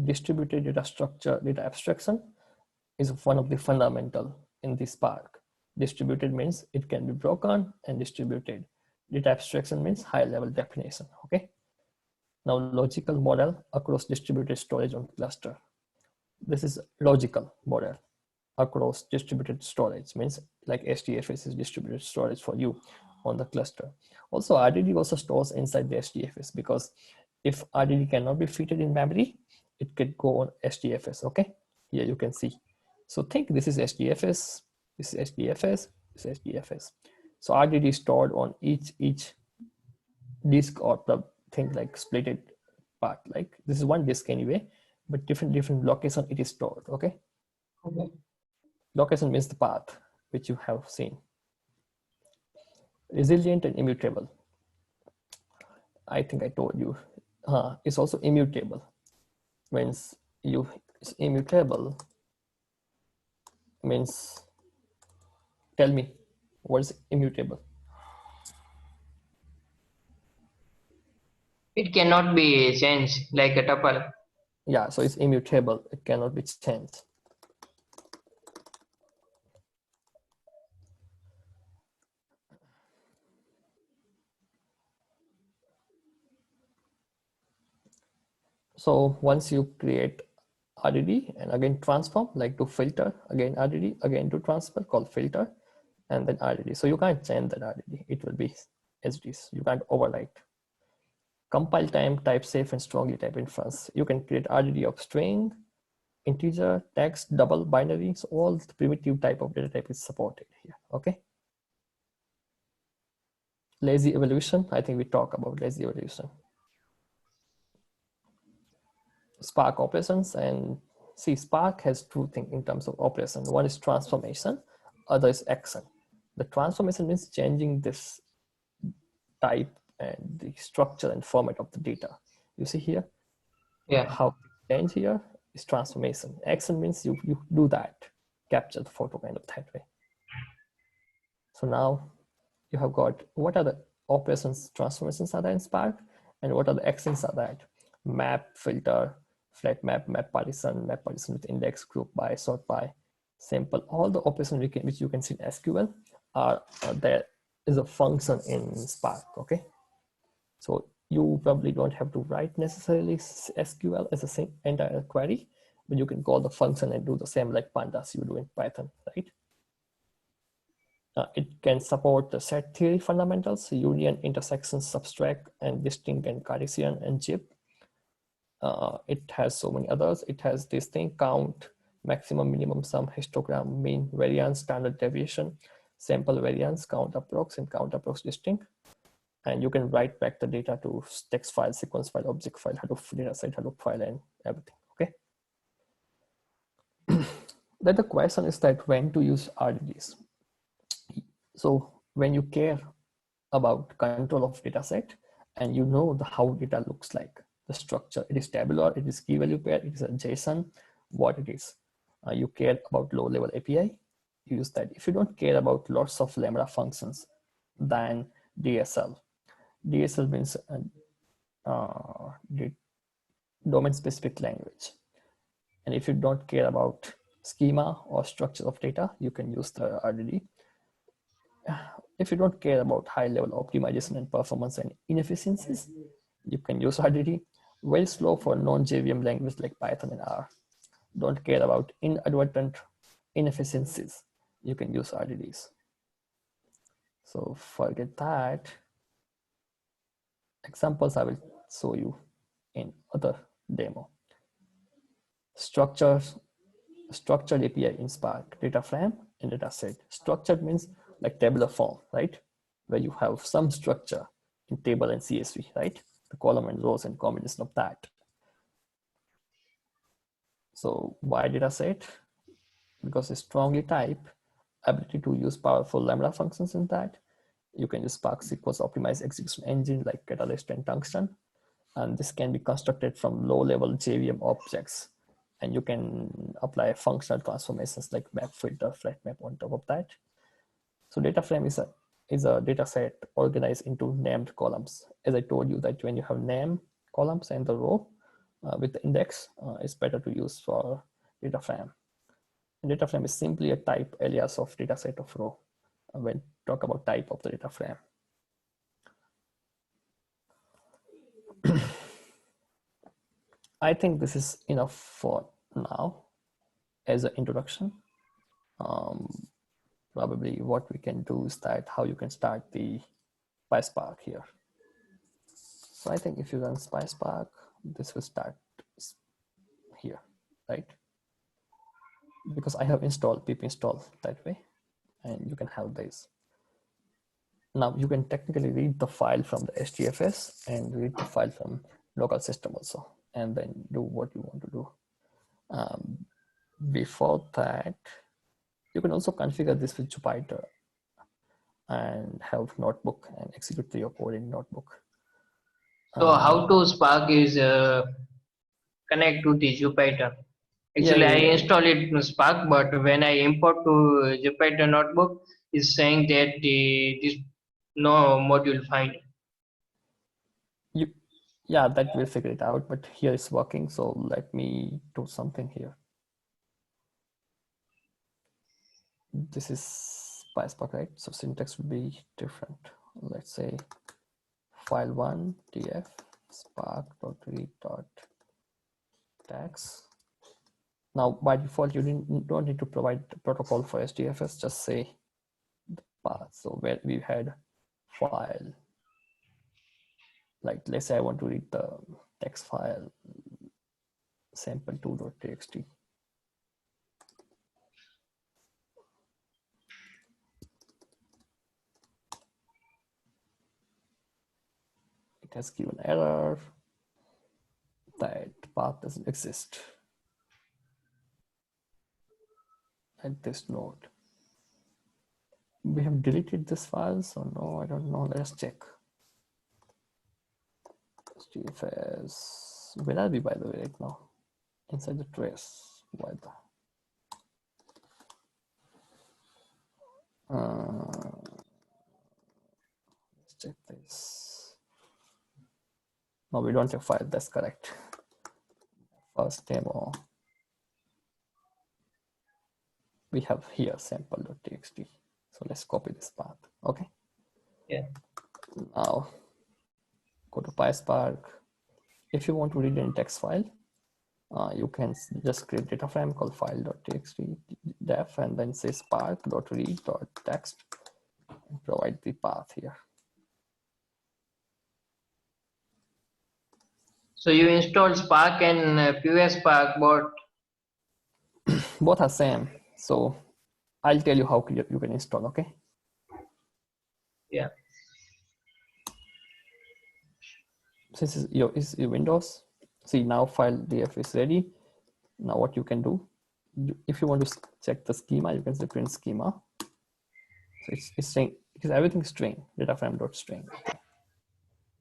distributed data structure, data abstraction is one of the fundamental in the Spark. Distributed means it can be broken and distributed. Data abstraction means high level definition, okay? Now logical model across distributed storage on cluster. This is logical model across distributed storage, means like HDFS is distributed storage for you on the cluster. Also RDD also stores inside the HDFS, because if RDD cannot be fitted in memory, it could go on HDFS. Okay, here you can see. So think this is HDFS, this is HDFS, this is HDFS. So RDD is stored on each disk, or the thing like splitted part. Like this is one disk anyway, but different location it is stored. Okay. Okay. Location means the path which you have seen. Resilient and immutable. I think I told you. It's also immutable. Means it's immutable means, tell me, what is immutable? It cannot be changed like a tuple. Yeah, so it's immutable. It cannot be changed. So once you create RDD and again transform, like to filter, again RDD, again to transfer, called filter, and then RDD. So you can't change that RDD. It will be as it is. You can't overwrite. Compile time, type safe, and strongly type inference. You can create RDD of string, integer, text, double, binary. So all the primitive type of data type is supported here. Okay. Lazy evolution. I think we talk about lazy evolution. Spark operations, and see, Spark has two things in terms of operation. One is transformation, other is action. The transformation means changing this type and the structure and format of the data. You see here, Yeah. how change here is transformation. Action means you do that, capture the photo kind of that way. So now you have got what are the operations, transformations are there in Spark, and what are the actions are that? Map, filter, flat map, map partition with index, group by, sort by, sample. All the operations which you can see in SQL are there is a function in Spark. Okay, so you probably don't have to write necessarily SQL as a same entire query, but you can call the function and do the same like pandas you do in Python, right? It can support the set theory fundamentals, union, intersection, subtract, and distinct, and Cartesian, and JIP. It has so many others. It has this thing: count, maximum, minimum, sum, histogram, mean, variance, standard deviation, sample variance, count approx, and count approx distinct. And you can write back the data to text file, sequence file, object file, Hadoop dataset, Hadoop file, and everything. Okay. Then the question is that when to use RDDs. So when you care about control of data set and you know how data looks like, the structure, it is tabular, it is key value pair, it is a JSON, what it is. You care about low level API, use that. If you don't care about lots of Lambda functions, then DSL. DSL means domain-specific language. And if you don't care about schema or structure of data, you can use the RDD. If you don't care about high-level optimization and performance and inefficiencies, you can use RDD. Very slow for non-JVM language like Python and R. Don't care about inadvertent inefficiencies, you can use RDDs. So forget that. Examples I will show you in other demo. Structured API in Spark, data frame and data set. Structured means like tabular form, right? Where you have some structure in table and CSV, right? The column and rows and combination of that. So why data set? Because it's strongly type, ability to use powerful Lambda functions in that. You can use Spark SQL's optimized execution engine like Catalyst and Tungsten. And this can be constructed from low-level JVM objects. And you can apply functional transformations like map filter, flat map on top of that. So data frame is a data set organized into named columns. As I told you that when you have name columns and the row with the index, it's better to use for data frame. And data frame is simply a type alias of data set of row when talk about type of the data frame. I think this is enough for now as an introduction. Probably what we can do is that how you can start the PySpark here. So I think if you run PySpark, this will start here, right? Because I have installed pip install that way, and you can have this. Now you can technically read the file from the HDFS and read the file from local system also, and then do what you want to do. Before that, you can also configure this with Jupyter and have notebook and execute your code in notebook. So how to Spark is connect to the Jupyter? Actually, I install it in Spark, but when I import to Jupyter notebook, it's saying that this no module find. Yeah, that will figure it out, but here it's working. So let me do something here. This is PySpark, right? So syntax would be different. Let's say file1 df spark.read.tags. Now by default, you don't need to provide the protocol for HDFS, just say the path. So where we had file, like let's say I want to read the text file sample2.txt. It has given error that path doesn't exist at this node. We have deleted this file, so no, I don't know. Let's check. HDFS. Where are we, by the way, right now? Inside the trace. Why the? Let's check this. No, we don't have file. That's correct. First demo. We have here sample.txt. So let's copy this path. Okay. Yeah. Now go to PySpark. If you want to read in text file, you can just create data frame called file.txt def and then say spark.read.text and provide the path here. So you install Spark and PySpark, but both are same. So I'll tell you how you can install. Okay. Yeah. Since is your Windows, see now file df is ready. Now what you can do, if you want to check the schema, you can say print schema. So it's saying, because everything is string, data frame dot string. Okay.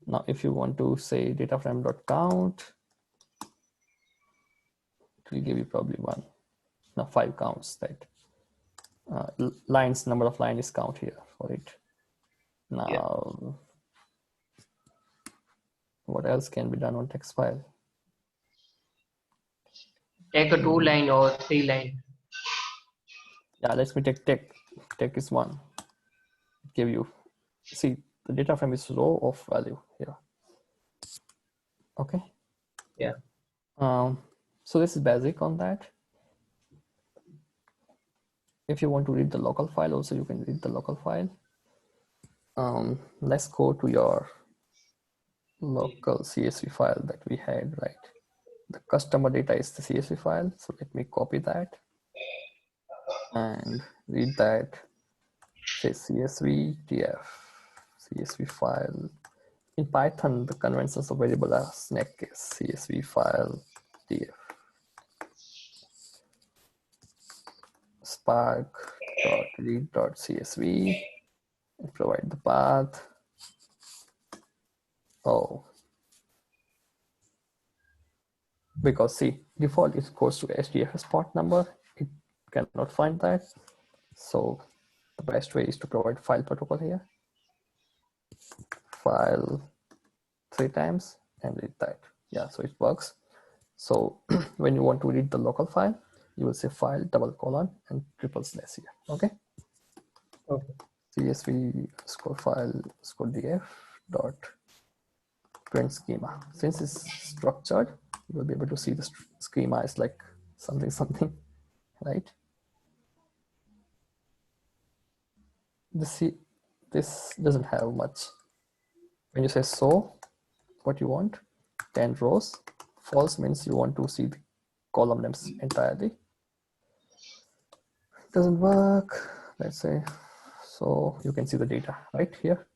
Now if you want to say data frame dot count, it will give you probably 1. Now 5 counts that. lines, number of line is count here for it. Now, Yeah. what else can be done on text file? Take a 2 line or 3 line. Yeah, let me take is one. Give you, see, the data frame is row of value here. Okay. Yeah. So this is basic on that. If you want to read the local file, also you can read the local file. Let's go to your local CSV file that we had, right? The customer data is the CSV file. So let me copy that and read that. Say CSV df, CSV file. In Python, the conventions of variable are snack case, CSV file df, spark.read.csv, and provide the path. Oh, because see, default it goes to HDFS port number. It cannot find that. So the best way is to provide file protocol here. File 3 times and read that. Yeah, so it works. So when you want to read the local file, you will say file :: and triple slash here. Okay. Okay. CSV file df dot print schema. Since it's structured, you will be able to see the schema is like something, right? This doesn't have much. When you say so, what you want, 10 rows. False means you want to see the column names entirely. Doesn't work, let's say. So you can see the data right here.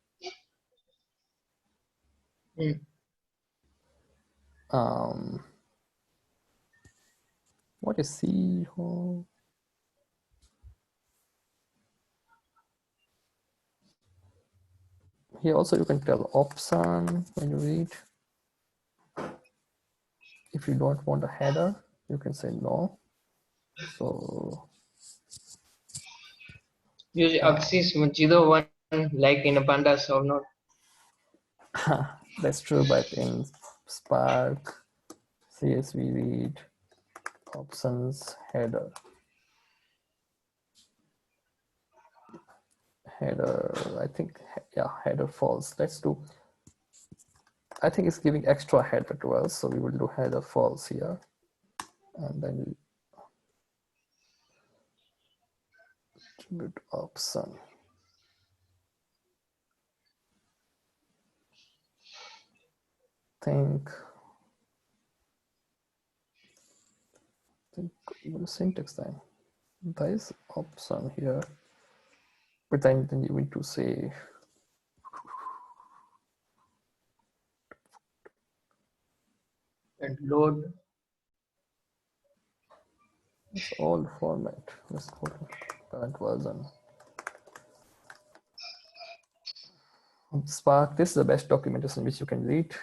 What is C? Here also you can tell option when you read. If you don't want a header, you can say no. So Use axis 0, 1 like in a pandas or not. that's true, but in Spark, CSV read, options, header, I think, yeah, header false. Let's do, I think it's giving extra header to us. So we will do header false here. And then attribute option. Think even syntax then. There is option here. But then you need to say And load. it's old format. Let's go to current version. Spark, this is the best documentation which you can read.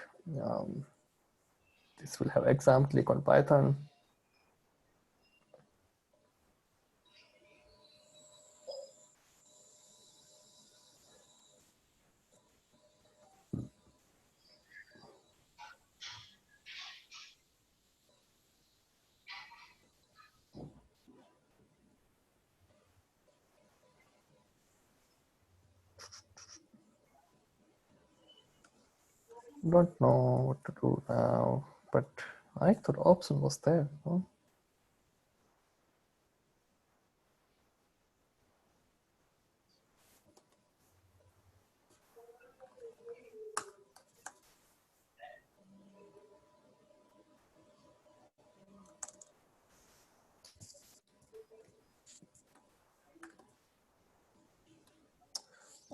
This will have exam, click on Python. Don't know what to do now, but I thought option was there. Huh?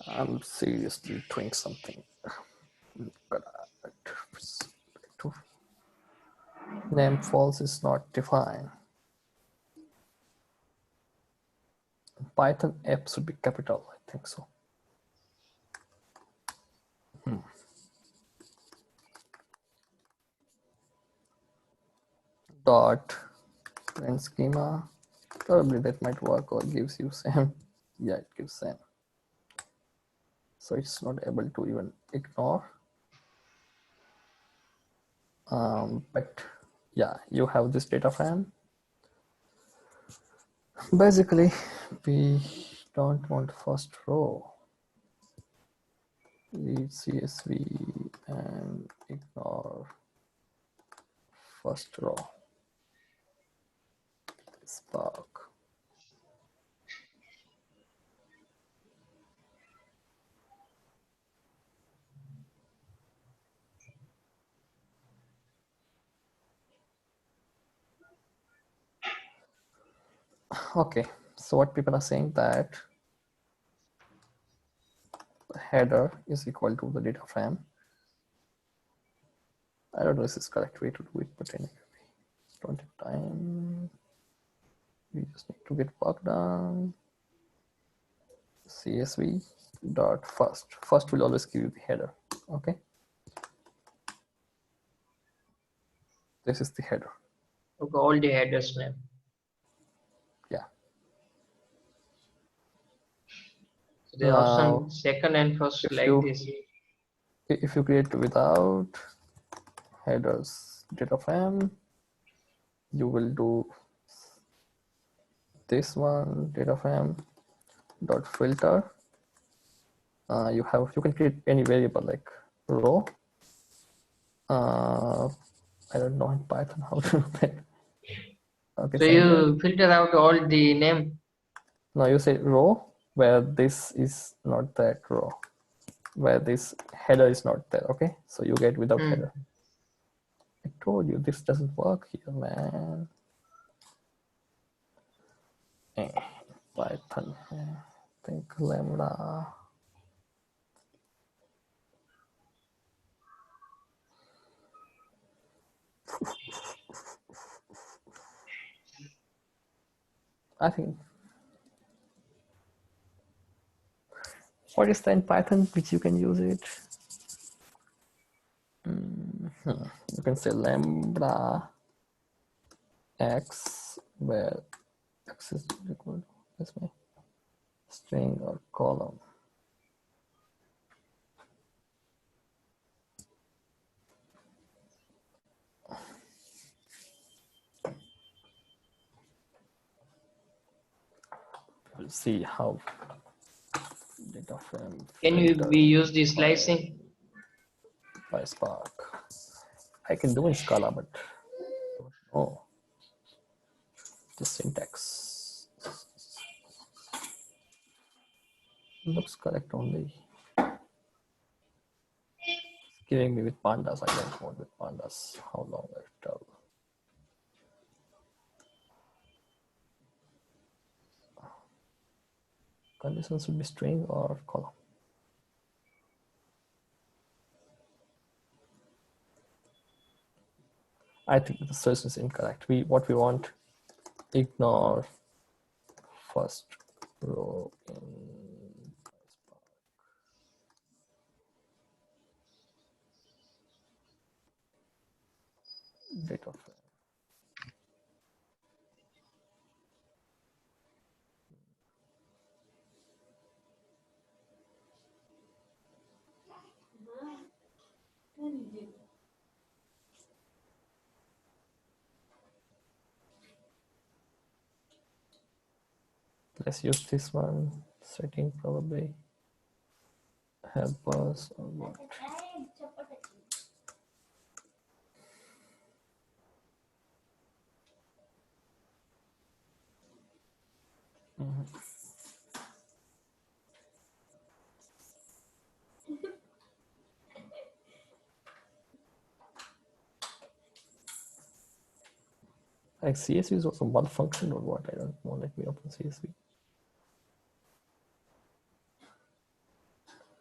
I'm seriously doing something. Name false is not defined. Python app should be capital, I think so. Dot print schema Probably that might work or gives you same. Yeah, it gives same. So it's not able to even ignore. But yeah, you have this data frame. Basically, we don't want first row. Leave CSV and ignore first row. Spark. Okay, so what people are saying that the header is equal to the data frame. I don't know if this is the correct way to do it, but anyway, don't have time. We just need to get work done. CSV dot first. First will always give you the header. Okay. This is the header. Okay, all the headers name. Yeah. So the Now, option second and first like this. if you create without headers data frame, you will do this one data frame dot filter. You can create any variable like row. I don't know in Python how to do that. Okay, So same here. you filter out all the name. Now you say row where this is not that row, where this header is not there. Okay, so you get without header. I told you this doesn't work here, man. Python, think lambda. I think what is that in Python which you can use it? You can say lambda x where x is equal to this way string or column. We'll see how data frame Can we use the slicing? By Spark. I can do in Scala, but oh, the syntax looks correct only. It's giving me with pandas. I don't want with pandas. How long I tell. Conditions should be string or column. I think the solution is incorrect. What we want, ignore first row in Spark. Data frame. Let's use this one setting probably help us or what. Like CSV is also one function or what? I don't know. Let me open CSV.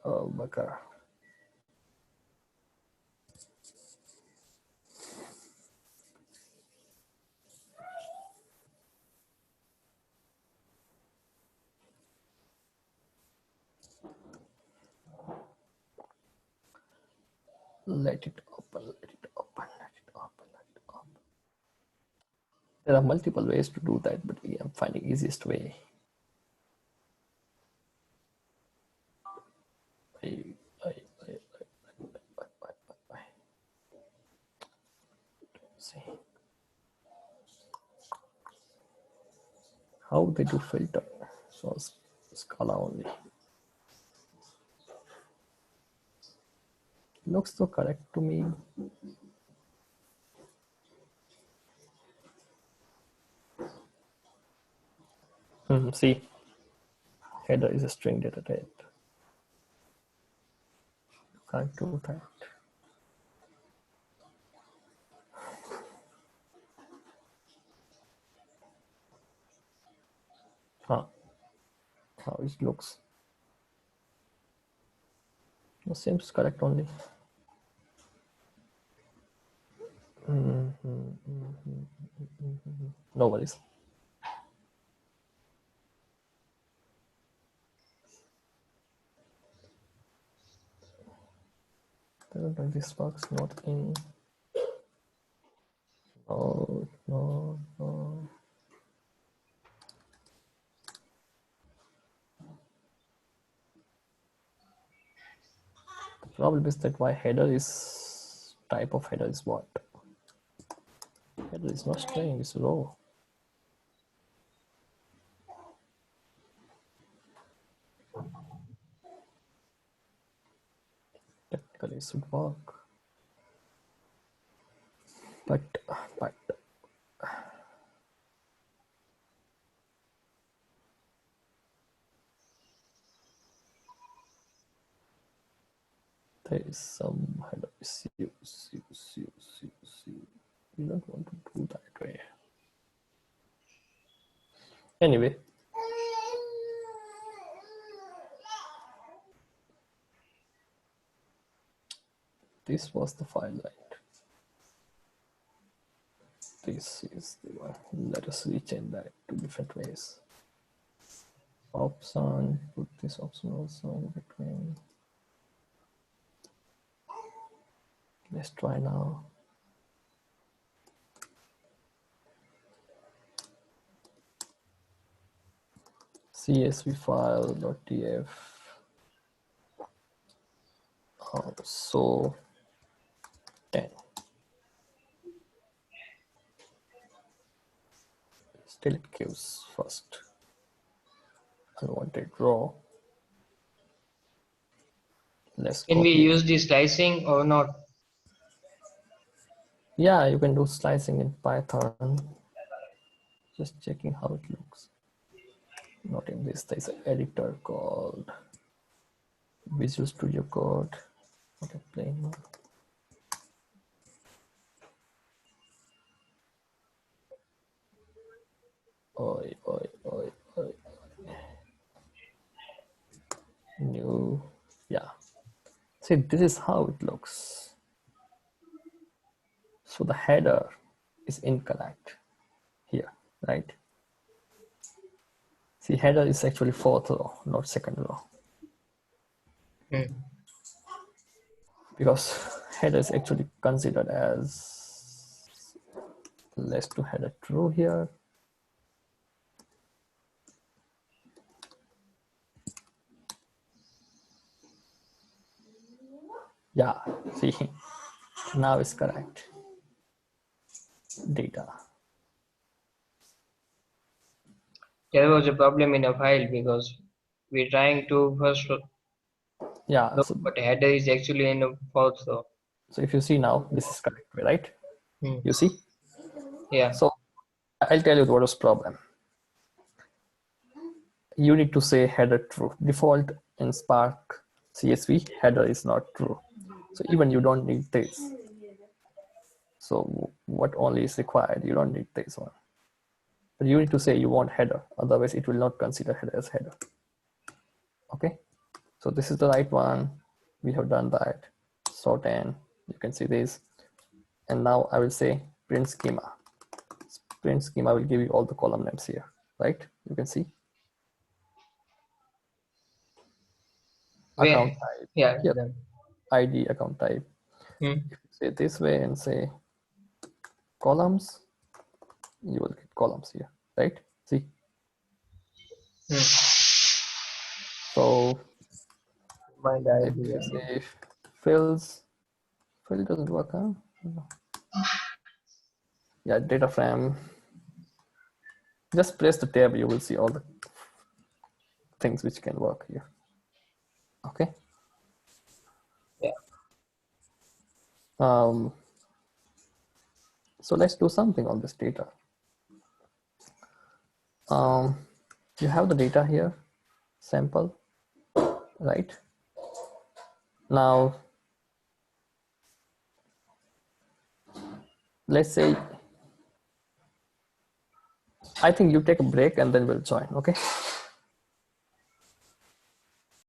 Oh, Bakar. Let it open, let it open, let it open, let it open. There are multiple ways to do that, but I'm finding easiest way. See how they do filter. So Scala only. Looks so correct to me. See, header is a string data type. You can't do that. Huh. How it looks. It seems correct only. No worries. This works not in. No. The problem is that why header is type of header is what? Header is not string, it's row. Technically it should work. But there is some header issues. We don't want to do that way. Anyway, this was the file, right? This is the one. Let us rechange that to different ways. Option, put this option also in between. Let's try now. CSV file.tf. So 10. Still it gives first unwanted row. Let's Can we copy. use the slicing or not? Yeah, you can do slicing in Python. Just checking how it looks. Not in this. There's an editor called Visual Studio Code. Not a plain one. Oi. New. Yeah. See, this is how it looks. So the header is incorrect here, right? See, header is actually fourth row, not second row. Because header is actually considered as, let's do header true here. Yeah, see, now it's correct. Data. There was a problem in a file because we're trying to first row, Yeah, so, but header is actually in a fourth row. so if you see now, this is correct, right? Hmm. You see? Yeah. So I'll tell you what was problem. You need to say header true. Default in Spark CSV, header is not true. So even you don't need this. So what only is required? You don't need this one. But you need to say you want header. Otherwise it will not consider header as header. Okay. So this is the right one. We have done that. Sort n. You can see this. And now I will say print schema. Print schema will give you all the column names here, right? You can see. Where? Account type. Yeah. Here, Then. ID, account type. If you say this way and say columns, you will get columns here, right? See, so Find if ID. you say fields, field doesn't work, huh? Yeah, data frame. Just press the tab, you will see all the things which can work here. Okay. Yeah. So let's do something on this data. You have the data here, sample, right? Now, let's say, I think you take a break and then we'll join, okay?